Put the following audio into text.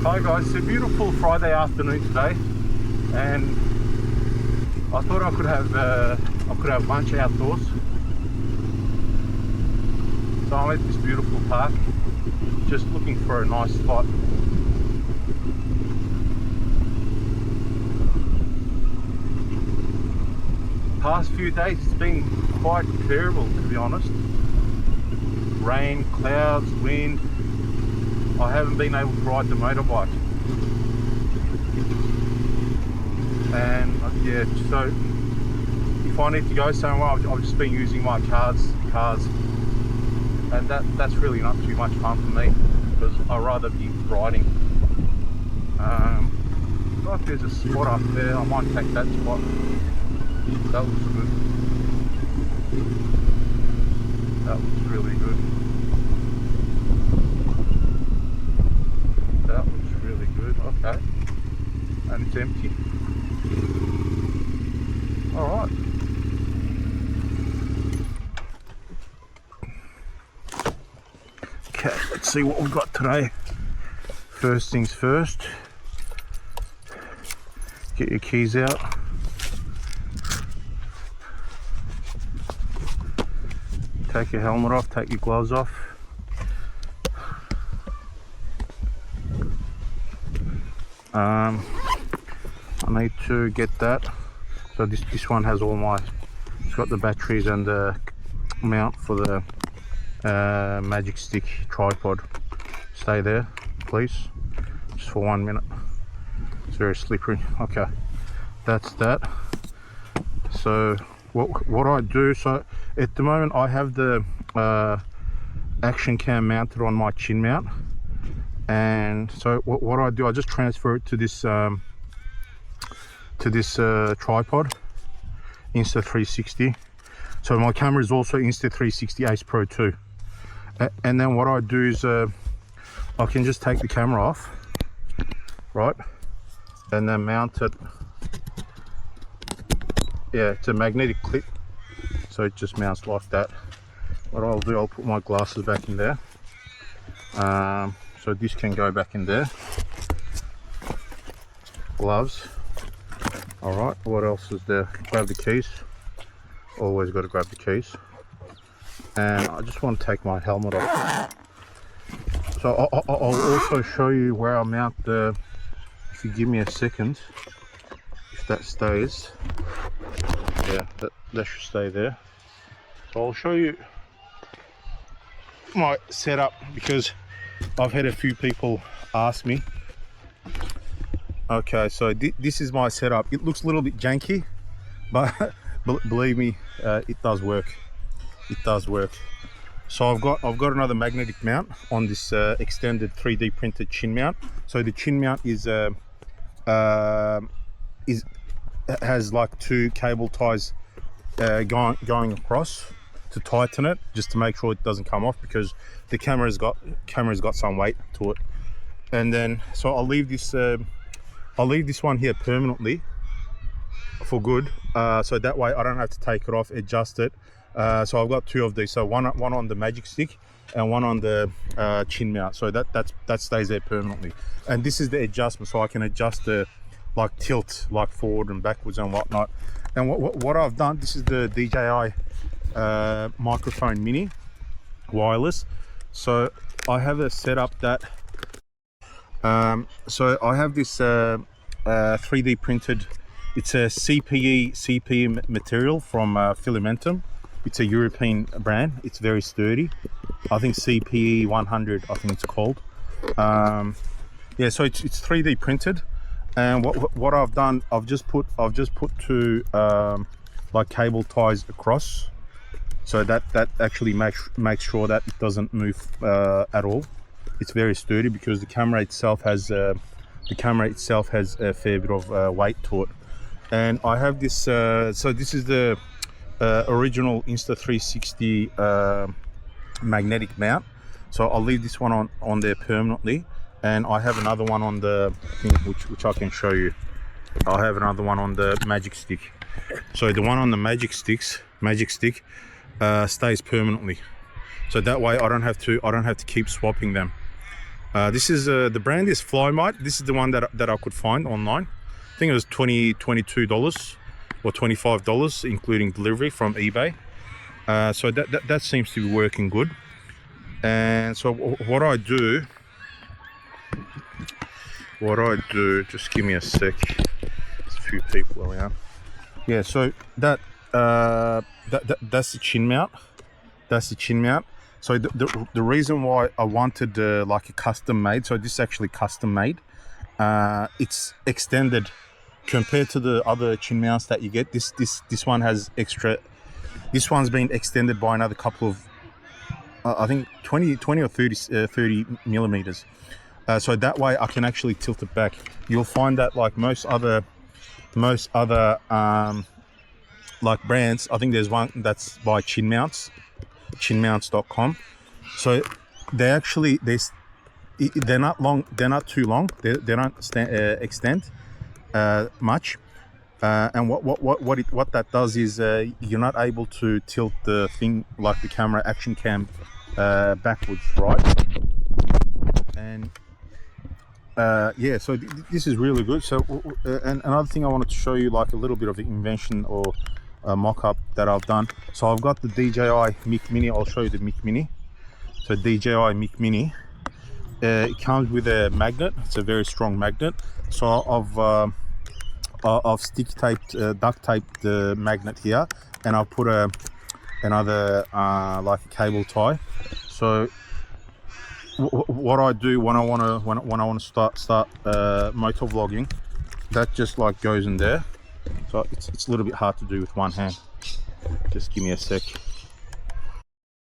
Hi guys, it's a beautiful Friday afternoon today, and I thought I could have lunch outdoors. So I'm at this beautiful park, just looking for a nice spot. Past few days it's been quite terrible, to be honest. Rain, clouds, wind. I haven't been able to ride the motorbike, and yeah, so if I need to go somewhere, I've just been using my cars, and that's really not too much fun for me, because I'd rather be riding. But if there's a spot up there, I might take that spot. That looks good. That looks really good. That looks really good. Okay. And it's empty. Alright. Okay, let's see what we've got today. First things first. Get your keys out. Take your helmet off, take your gloves off. I need to get that. So this one has all my, it's got the batteries and the mount for the magic stick tripod. Stay there, please, just for 1 minute. It's very slippery. Okay, that's that. So what I do, so at the moment I have the action cam mounted on my chin mount, and so what I do, I just transfer it to this tripod, Insta 360. So my camera is also Insta 360 Ace Pro 2, and then what I do is I can just take the camera off, right, and then mount it. Yeah, it's a magnetic clip, so it just mounts like that. What I'll do, I'll put my glasses back in there, so this can go back in there. Gloves. All right, what else is there? Grab the keys. Always got to grab the keys. And I just want to take my helmet off. So I'll also show you where I mount the, if you give me a second, if that stays. Yeah, that should stay there. So I'll show you my setup, because I've had a few people ask me. Okay, so this is my setup. It looks a little bit janky, but believe me, it does work. It does work. So I've got another magnetic mount on this extended 3D printed chin mount. So the chin mount has like two cable ties going across to tighten it, just to make sure it doesn't come off, because the camera's got some weight to it. And then so I'll leave this one here permanently for good, so that way I don't have to take it off, adjust it. So I've got two of these, so one on the magic stick and one on the chin mount, so that stays there permanently. And this is the adjustment, so I can adjust the like tilt, like forward and backwards and whatnot. And what I've done, this is the DJI microphone mini wireless. So I have a setup that so I have this 3D printed, it's a CPE material from Fillamentum. It's a European brand. It's very sturdy. I think CPE 100, I think it's called. Yeah, so it's 3D printed. And what I've done, I've just put two like cable ties across, so that actually makes sure that it doesn't move at all. It's very sturdy, because the camera itself has a fair bit of weight to it. And I have this. So this is the original Insta 360 magnetic mount. So I'll leave this one on there permanently. And I have another one on the thing, which I can show you. I have another one on the magic stick. So the one on the magic stick stays permanently. So that way I don't have to keep swapping them. This is the brand is Fillamentum. This is the one that I could find online. I think it was $22 or $25, including delivery from eBay. So that seems to be working good. And so what I do, just give me a sec. There's a few people around. Yeah, so that's the chin mount. That's the chin mount. So the reason why I wanted like a custom made, so this is actually custom made. It's extended compared to the other chin mounts that you get. This one has extra. This one's been extended by another couple of, I think 20 or 30 millimeters. So that way I can actually tilt it back. You'll find that like most other like brands, I think there's one that's by Chin Mounts, chinmounts.com. So they actually they're not long, they're not too long, they don't extend much. And what that does is you're not able to tilt the thing like the camera action cam backwards, right? And yeah, so this is really good. So and another thing I wanted to show you, like a little bit of an invention or a mock-up that I've done. So I've got the DJI Mic Mini. I'll show you the Mic Mini. So DJI Mic Mini, it comes with a magnet. It's a very strong magnet. So I've stick taped, duct taped the magnet here, and I'll put another like a cable tie. So what I do when I want to start motovlogging, that just like goes in there. So it's a little bit hard to do with one hand. Just give me a sec.